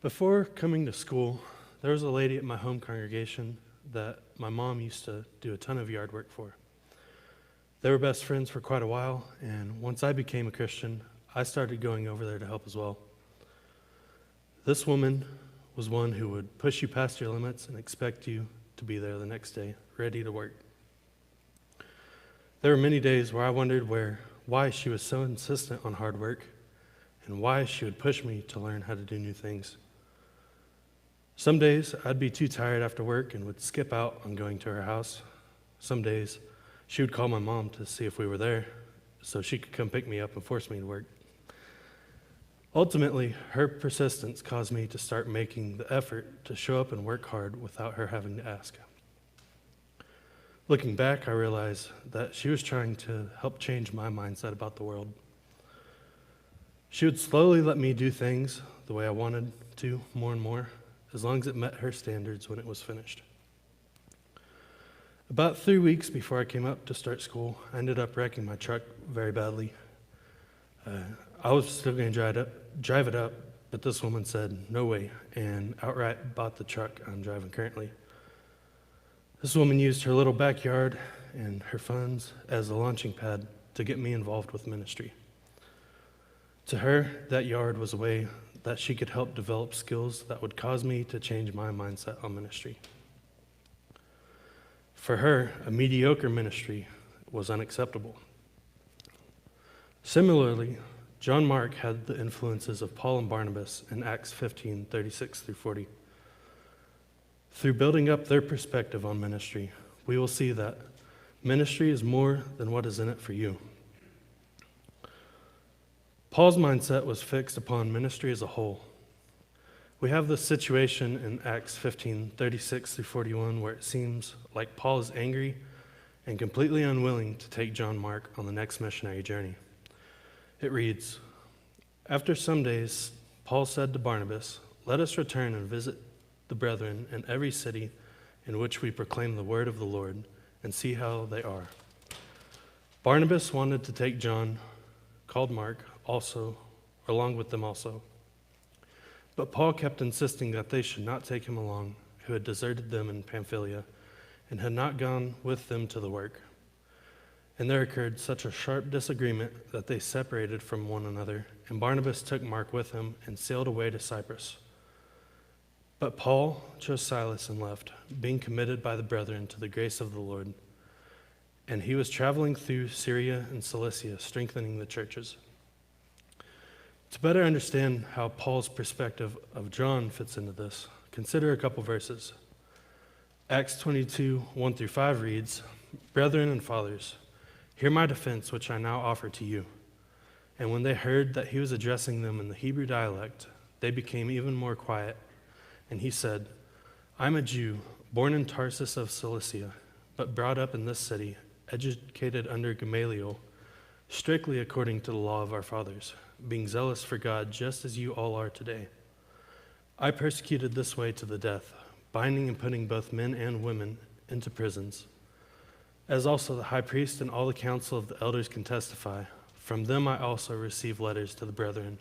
Before coming to school, there was a lady at my home congregation that my mom used to do a ton of yard work for. They were best friends for quite a while, and once I became a Christian, I started going over there to help as well. This woman was one who would push you past your limits and expect you to be there the next day, ready to work. There were many days where I wondered why she was so insistent on hard work and why she would push me to learn how to do new things. Some days I'd be too tired after work and would skip out on going to her house. Some days she would call my mom to see if we were there so she could come pick me up and force me to work. Ultimately, her persistence caused me to start making the effort to show up and work hard without her having to ask. Looking back, I realized that she was trying to help change my mindset about the world. She would slowly let me do things the way I wanted to more and more, as long as it met her standards when it was finished. About 3 weeks before I came up to start school, I ended up wrecking my truck very badly. I was still going to drive it up, but this woman said, "No way," and outright bought the truck I'm driving currently. This woman used her little backyard and her funds as a launching pad to get me involved with ministry. To her, that yard was a way that she could help develop skills that would cause me to change my mindset on ministry. For her, a mediocre ministry was unacceptable. Similarly, John Mark had the influences of Paul and Barnabas in Acts 15:36-40. Through building up their perspective on ministry, we will see that ministry is more than what is in it for you. Paul's mindset was fixed upon ministry as a whole. We have this situation in Acts 15:36-41 where it seems like Paul is angry and completely unwilling to take John Mark on the next missionary journey. It reads, "After some days, Paul said to Barnabas, 'Let us return and visit the brethren in every city in which we proclaim the word of the Lord and see how they are.' Barnabas wanted to take John, called Mark, along with them also. But Paul kept insisting that they should not take him along, who had deserted them in Pamphylia and had not gone with them to the work. And there occurred such a sharp disagreement that they separated from one another, and Barnabas took Mark with him and sailed away to Cyprus. But Paul chose Silas and left, being committed by the brethren to the grace of the Lord. And he was traveling through Syria and Cilicia, strengthening the churches." To better understand how Paul's perspective of John fits into this, consider a couple verses. Acts 22:1-5 reads, "Brethren and fathers, hear my defense which I now offer to you." And when they heard that he was addressing them in the Hebrew dialect, they became even more quiet. And he said, "I am a Jew, born in Tarsus of Cilicia, but brought up in this city, educated under Gamaliel, strictly according to the law of our fathers, being zealous for God just as you all are today. I persecuted this way to the death, binding and putting both men and women into prisons. As also the high priest and all the council of the elders can testify, from them I also received letters to the brethren,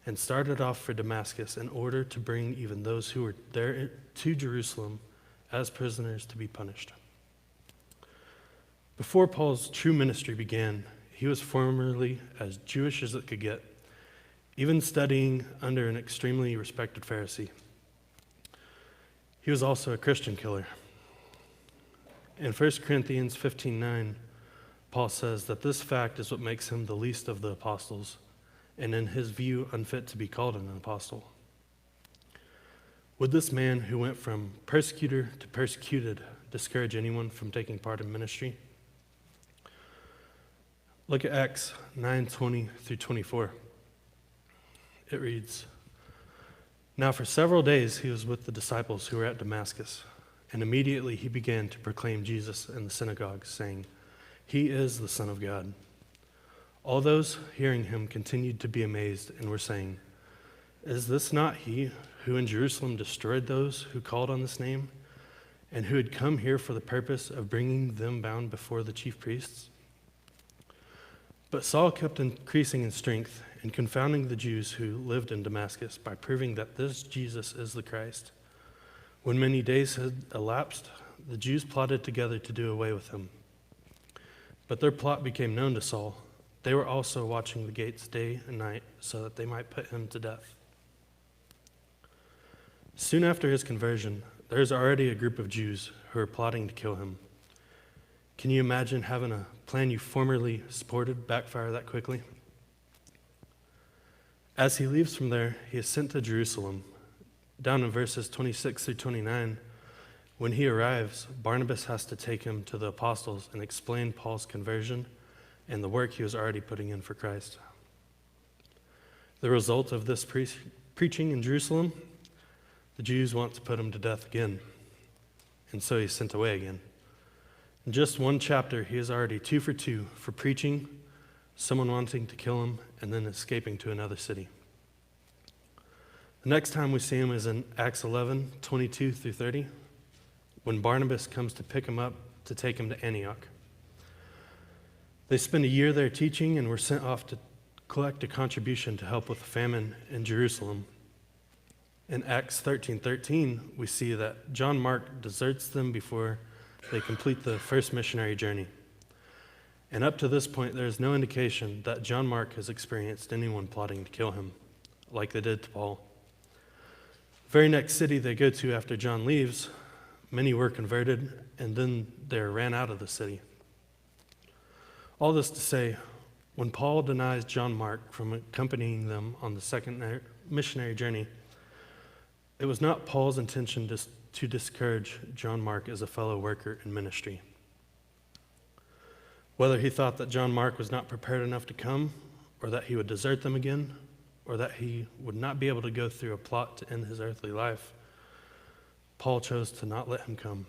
and started off for Damascus in order to bring even those who were there to Jerusalem as prisoners to be punished." Before Paul's true ministry began, he was formerly as Jewish as it could get, even studying under an extremely respected Pharisee. He was also a Christian killer. In 1 Corinthians 15:9, Paul says that this fact is what makes him the least of the apostles, and in his view, unfit to be called an apostle. Would this man who went from persecutor to persecuted discourage anyone from taking part in ministry? Look at Acts 9:20-24. It reads, "Now for several days he was with the disciples who were at Damascus, and immediately he began to proclaim Jesus in the synagogues, saying, 'He is the Son of God.' All those hearing him continued to be amazed and were saying, 'Is this not he who in Jerusalem destroyed those who called on this name, and who had come here for the purpose of bringing them bound before the chief priests?' But Saul kept increasing in strength and confounding the Jews who lived in Damascus by proving that this Jesus is the Christ. When many days had elapsed, the Jews plotted together to do away with him. But their plot became known to Saul. They were also watching the gates day and night so that they might put him to death. Soon after his conversion, there is already a group of Jews who are plotting to kill him. Can you imagine having a plan you formerly supported backfire that quickly? As he leaves from there, he is sent to Jerusalem. Down in verses 26 through 29, when he arrives, Barnabas has to take him to the apostles and explain Paul's conversion and the work he was already putting in for Christ. The result of this preaching in Jerusalem, the Jews want to put him to death again, and so he's sent away again. In just one chapter, he is already 2 for 2 for preaching, someone wanting to kill him, and then escaping to another city. The next time we see him is in Acts 11, 22 through 30, when Barnabas comes to pick him up to take him to Antioch. They spend a year there teaching and were sent off to collect a contribution to help with the famine in Jerusalem. In Acts 13:13, we see that John Mark deserts them before they complete the first missionary journey. And up to this point, there is no indication that John Mark has experienced anyone plotting to kill him, like they did to Paul. The very next city they go to after John leaves, many were converted, and then they ran out of the city. All this to say, when Paul denies John Mark from accompanying them on the second missionary journey, it was not Paul's intention to discourage John Mark as a fellow worker in ministry. Whether he thought that John Mark was not prepared enough to come, or that he would desert them again, or that he would not be able to go through a plot to end his earthly life, Paul chose to not let him come.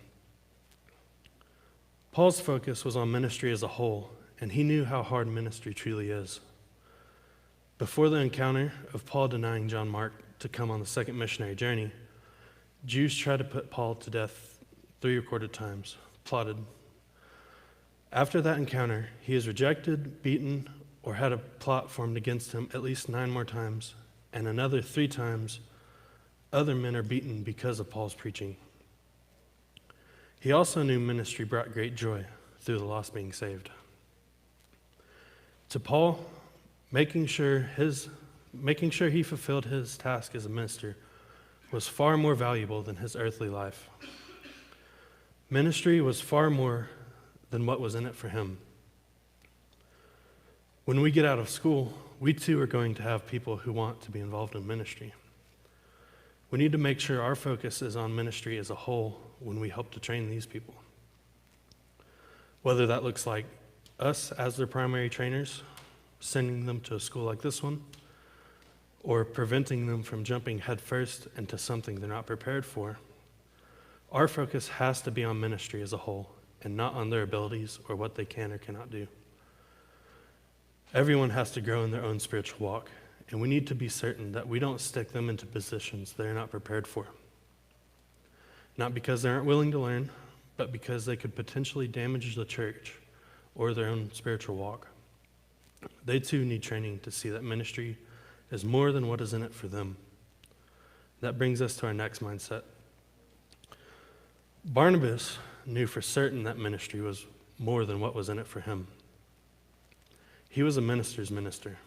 Paul's focus was on ministry as a whole, and he knew how hard ministry truly is. Before the encounter of Paul denying John Mark to come on the second missionary journey, Jews tried to put Paul to death 3 recorded times, plotted. After that encounter, he is rejected, beaten, or had a plot formed against him at least 9 more times, and another 3 times, other men are beaten because of Paul's preaching. He also knew ministry brought great joy through the lost being saved. To Paul, making sure he fulfilled his task as a minister was far more valuable than his earthly life. Ministry was far more than what was in it for him. When we get out of school, we too are going to have people who want to be involved in ministry. We need to make sure our focus is on ministry as a whole when we help to train these people. Whether that looks like us as their primary trainers, sending them to a school like this one, or preventing them from jumping headfirst into something they're not prepared for. Our focus has to be on ministry as a whole and not on their abilities or what they can or cannot do. Everyone has to grow in their own spiritual walk, and we need to be certain that we don't stick them into positions they're not prepared for. Not because they aren't willing to learn, but because they could potentially damage the church or their own spiritual walk. They too need training to see that ministry is more than what is in it for them. That brings us to our next mindset. Barnabas knew for certain that ministry was more than what was in it for him. He was a minister's minister.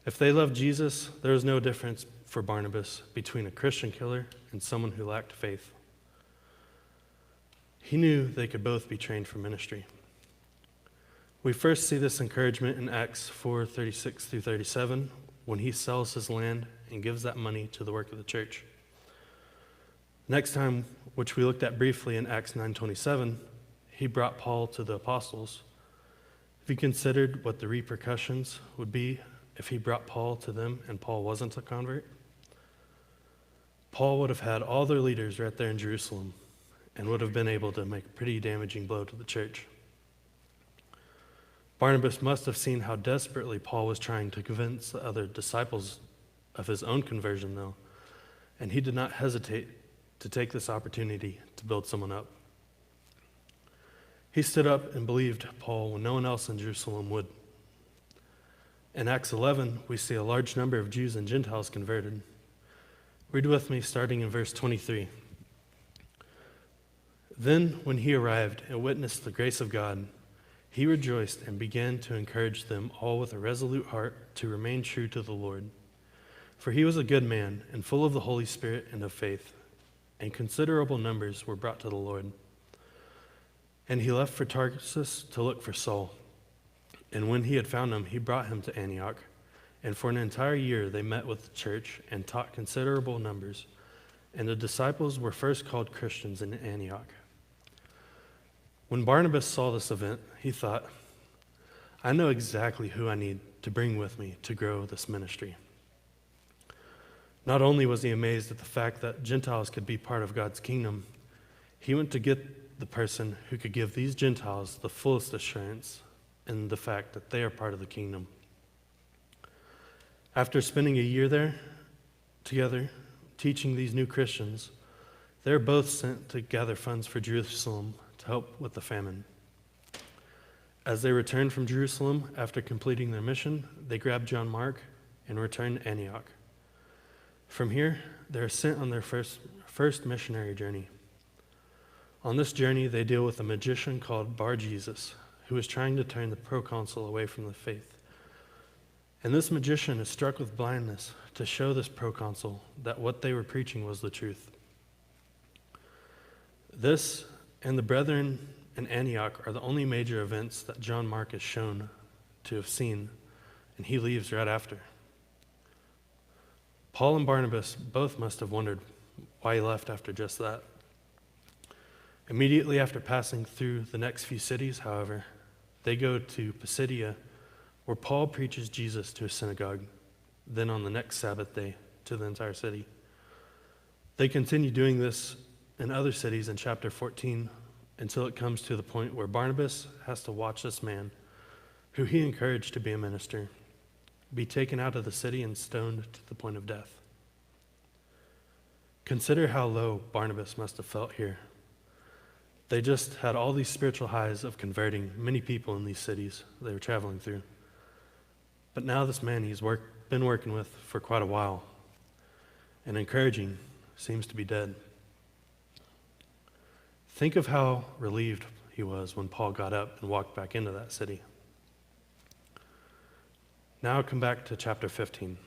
If they loved Jesus, there was no difference for Barnabas between a Christian killer and someone who lacked faith. He knew they could both be trained for ministry. We first see this encouragement in Acts 4:36 through 37, when he sells his land and gives that money to the work of the church. Next time, which we looked at briefly in Acts 9:27, he brought Paul to the apostles. Have you considered what the repercussions would be if he brought Paul to them and Paul wasn't a convert? Paul would have had all their leaders right there in Jerusalem and would have been able to make a pretty damaging blow to the church. Barnabas must have seen how desperately Paul was trying to convince the other disciples of his own conversion, though, and he did not hesitate to take this opportunity to build someone up. He stood up and believed Paul when no one else in Jerusalem would. In Acts 11, we see a large number of Jews and Gentiles converted. Read with me starting in verse 23. Then, when he arrived and witnessed the grace of God, he rejoiced and began to encourage them all with a resolute heart to remain true to the Lord. For he was a good man and full of the Holy Spirit and of faith, and considerable numbers were brought to the Lord. And he left for Tarsus to look for Saul. And when he had found him, he brought him to Antioch. And for an entire year they met with the church and taught considerable numbers. And the disciples were first called Christians in Antioch. When Barnabas saw this event, he thought, I know exactly who I need to bring with me to grow this ministry. Not only was he amazed at the fact that Gentiles could be part of God's kingdom, he went to get the person who could give these Gentiles the fullest assurance in the fact that they are part of the kingdom. After spending a year there together, teaching these new Christians, they were both sent to gather funds for Jerusalem to help with the famine. As they returned from Jerusalem after completing their mission, they grabbed John Mark and returned to Antioch. From here, they are sent on their first missionary journey. On this journey, they deal with a magician called Bar-Jesus, who is trying to turn the proconsul away from the faith. And this magician is struck with blindness to show this proconsul that what they were preaching was the truth. This and the brethren in Antioch are the only major events that John Mark is shown to have seen, and he leaves right after. Paul and Barnabas both must have wondered why he left after just that. Immediately after passing through the next few cities, however, they go to Pisidia, where Paul preaches Jesus to a synagogue, then on the next Sabbath day to the entire city. They continue doing this in other cities in chapter 14 until it comes to the point where Barnabas has to watch this man, who he encouraged to be a minister, be taken out of the city and stoned to the point of death. Consider how low Barnabas must have felt here. They just had all these spiritual highs of converting many people in these cities they were traveling through. But now this man he's been working with for quite a while and encouraging seems to be dead. Think of how relieved he was when Paul got up and walked back into that city. Now come back to chapter 15.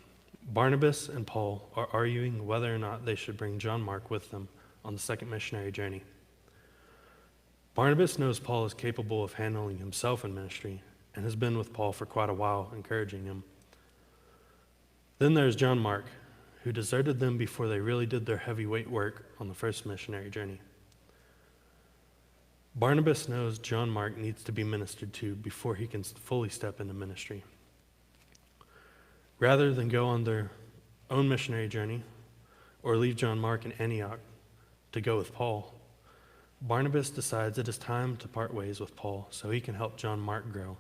Barnabas and Paul are arguing whether or not they should bring John Mark with them on the second missionary journey. Barnabas knows Paul is capable of handling himself in ministry and has been with Paul for quite a while, encouraging him. Then there's John Mark, who deserted them before they really did their heavyweight work on the first missionary journey. Barnabas knows John Mark needs to be ministered to before he can fully step into ministry. Rather than go on their own missionary journey or leave John Mark in Antioch to go with Paul, Barnabas decides it is time to part ways with Paul so he can help John Mark grow,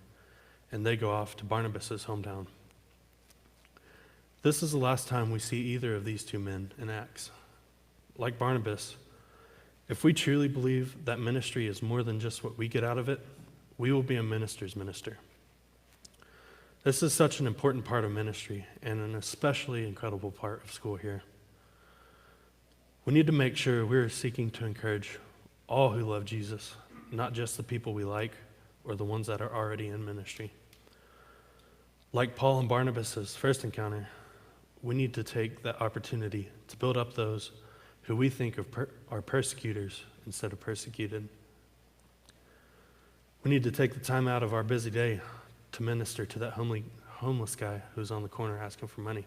and they go off to Barnabas' hometown. This is the last time we see either of these two men in Acts. Like Barnabas, if we truly believe that ministry is more than just what we get out of it, we will be a minister's minister. This is such an important part of ministry and an especially incredible part of school here. We need to make sure we're seeking to encourage all who love Jesus, not just the people we like or the ones that are already in ministry. Like Paul and Barnabas' first encounter, we need to take that opportunity to build up those who we think are persecutors instead of persecuted. We need to take the time out of our busy day to minister to that homeless guy who's on the corner asking for money.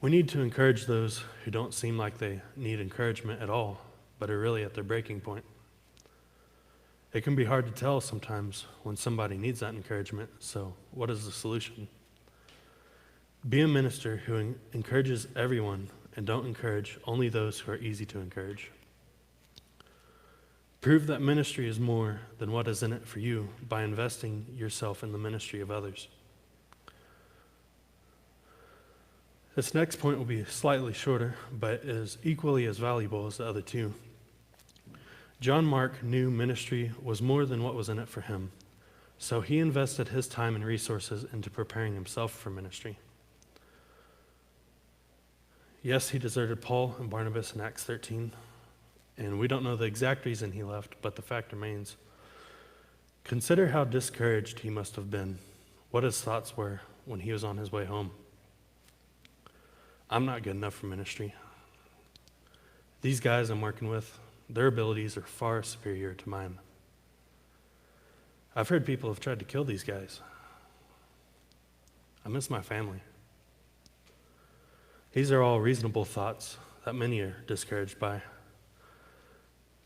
We need to encourage those who don't seem like they need encouragement at all, but are really at their breaking point. It can be hard to tell sometimes when somebody needs that encouragement, so what is the solution? Be a minister who encourages everyone and don't encourage only those who are easy to encourage. Prove that ministry is more than what is in it for you by investing yourself in the ministry of others. This next point will be slightly shorter, but is equally as valuable as the other two. John Mark knew ministry was more than what was in it for him, So he invested his time and resources into preparing himself for ministry. Yes, he deserted Paul and Barnabas in Acts 13, and we don't know the exact reason he left, but the fact remains. Consider how discouraged he must have been, what his thoughts were when he was on his way home. I'm not good enough for ministry. These guys I'm working with, their abilities are far superior to mine. I've heard people have tried to kill these guys. I miss my family. These are all reasonable thoughts that many are discouraged by.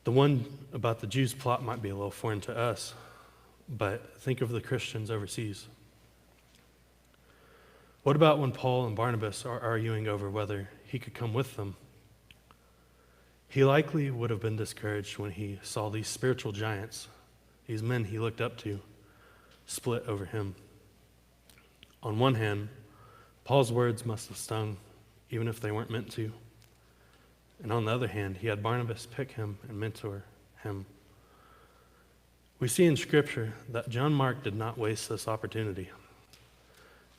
The one about the Jews' plot might be a little foreign to us, but think of the Christians overseas. What about when Paul and Barnabas are arguing over whether he could come with them? He likely would have been discouraged when he saw these spiritual giants, these men he looked up to, split over him. On one hand, Paul's words must have stung, even if they weren't meant to. And on the other hand, he had Barnabas pick him and mentor him. We see in Scripture that John Mark did not waste this opportunity.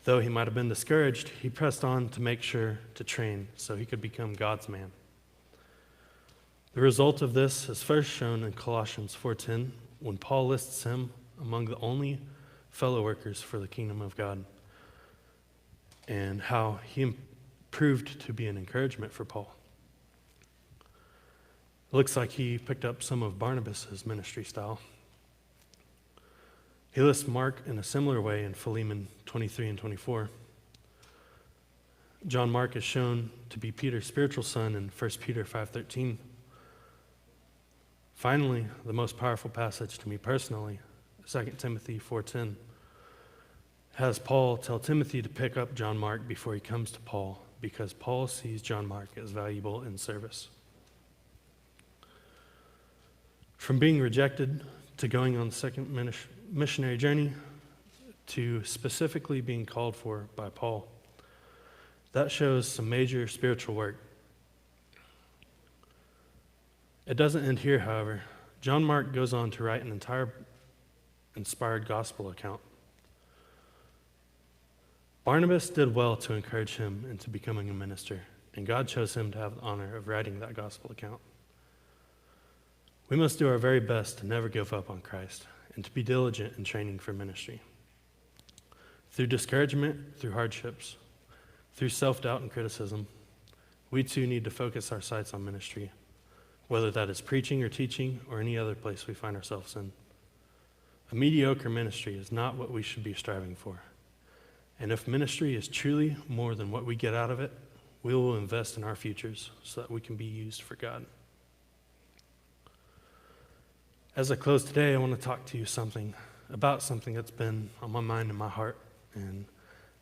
Though he might have been discouraged, he pressed on to make sure to train so he could become God's man. The result of this is first shown in Colossians 4:10, when Paul lists him among the only fellow workers for the kingdom of God, and how he proved to be an encouragement for Paul. It looks like he picked up some of Barnabas' ministry style. He lists Mark in a similar way in Philemon 23 and 24. John Mark is shown to be Peter's spiritual son in 1 Peter 5:13. Finally, the most powerful passage to me personally, 2 Timothy 4:10, has Paul tell Timothy to pick up John Mark before he comes to Paul, because Paul sees John Mark as valuable in service. From being rejected to going on the second missionary journey to specifically being called for by Paul, that shows some major spiritual work. It doesn't end here, however. John Mark goes on to write an entire inspired gospel account. Barnabas did well to encourage him into becoming a minister, and God chose him to have the honor of writing that gospel account. We must do our very best to never give up on Christ and to be diligent in training for ministry. Through discouragement, through hardships, through self-doubt and criticism, we too need to focus our sights on ministry, whether that is preaching or teaching or any other place we find ourselves in. A mediocre ministry is not what we should be striving for. And if ministry is truly more than what we get out of it, we will invest in our futures so that we can be used for God. As I close today, I want to talk to you about something that's been on my mind and my heart, and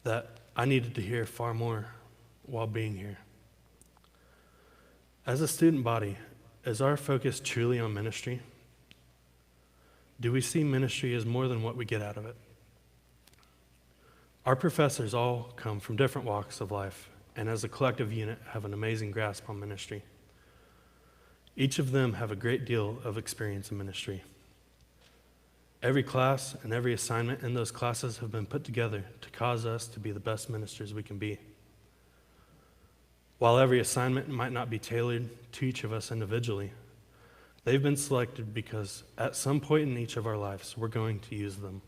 that I needed to hear far more while being here. As a student body, is our focus truly on ministry? Do we see ministry as more than what we get out of it? Our professors all come from different walks of life, and as a collective unit have an amazing grasp on ministry. Each of them have a great deal of experience in ministry. Every class and every assignment in those classes have been put together to cause us to be the best ministers we can be. While every assignment might not be tailored to each of us individually, they've been selected because at some point in each of our lives, we're going to use them.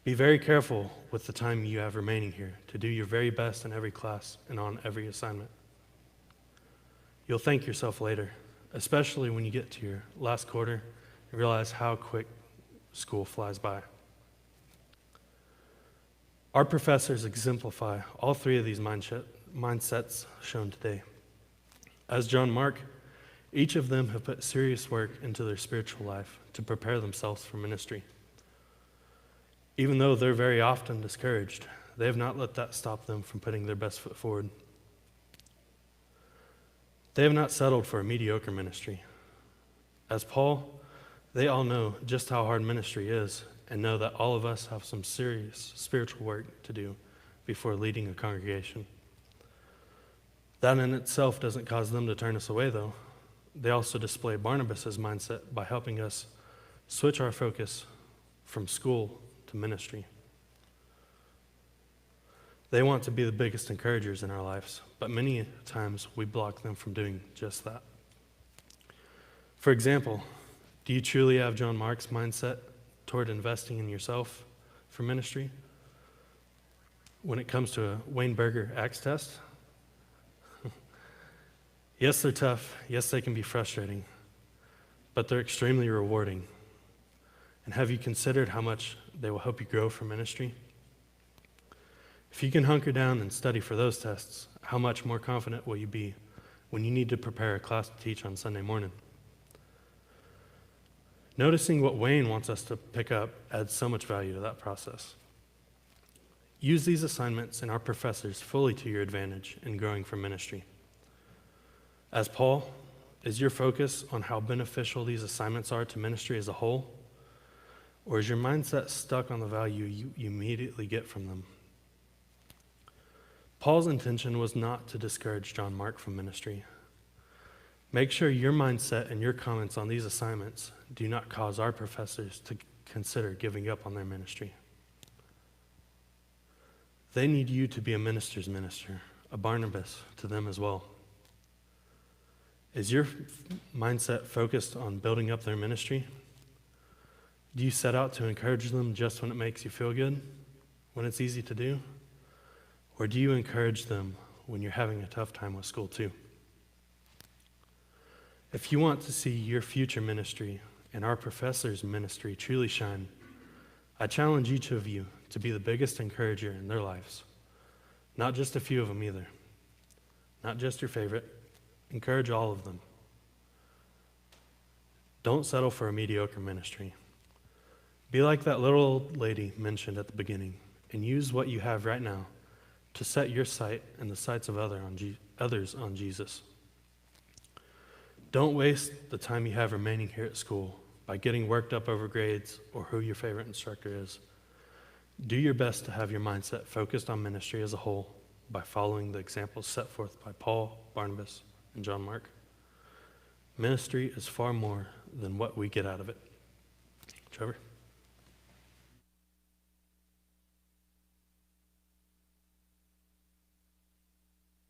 Be very careful with the time you have remaining here to do your very best in every class and on every assignment. You'll thank yourself later, especially when you get to your last quarter and realize how quick school flies by. Our professors exemplify all three of these mindsets shown today. As John Mark, each of them have put serious work into their spiritual life to prepare themselves for ministry. Even though they're very often discouraged, they have not let that stop them from putting their best foot forward. They have not settled for a mediocre ministry. As Paul, they all know just how hard ministry is and know that all of us have some serious spiritual work to do before leading a congregation. That in itself doesn't cause them to turn us away, though. They also display Barnabas' mindset by helping us switch our focus from school to ministry. They want to be the biggest encouragers in our lives, but many times we block them from doing just that. For example, do you truly have John Mark's mindset toward investing in yourself for ministry? When it comes to a Wayne Berger Acts test, yes, they're tough. Yes, they can be frustrating, but they're extremely rewarding. And have you considered how much they will help you grow for ministry? If you can hunker down and study for those tests, how much more confident will you be when you need to prepare a class to teach on Sunday morning? Noticing what Wayne wants us to pick up adds so much value to that process. Use these assignments and our professors fully to your advantage in growing for ministry. As Paul, is your focus on how beneficial these assignments are to ministry as a whole? Or is your mindset stuck on the value you immediately get from them? Paul's intention was not to discourage John Mark from ministry. Make sure your mindset and your comments on these assignments do not cause our professors to consider giving up on their ministry. They need you to be a minister's minister, a Barnabas to them as well. Is your mindset focused on building up their ministry? Do you set out to encourage them just when it makes you feel good, when it's easy to do? Or do you encourage them when you're having a tough time with school too? If you want to see your future ministry and our professors' ministry truly shine, I challenge each of you to be the biggest encourager in their lives. Not just a few of them either. Not just your favorite. Encourage all of them. Don't settle for a mediocre ministry. Be like that little old lady mentioned at the beginning and use what you have right now to set your sight and the sights of others on Jesus. Don't waste the time you have remaining here at school by getting worked up over grades or who your favorite instructor is. Do your best to have your mindset focused on ministry as a whole by following the examples set forth by Paul, Barnabas, and John Mark. Ministry is far more than what we get out of it. Trevor?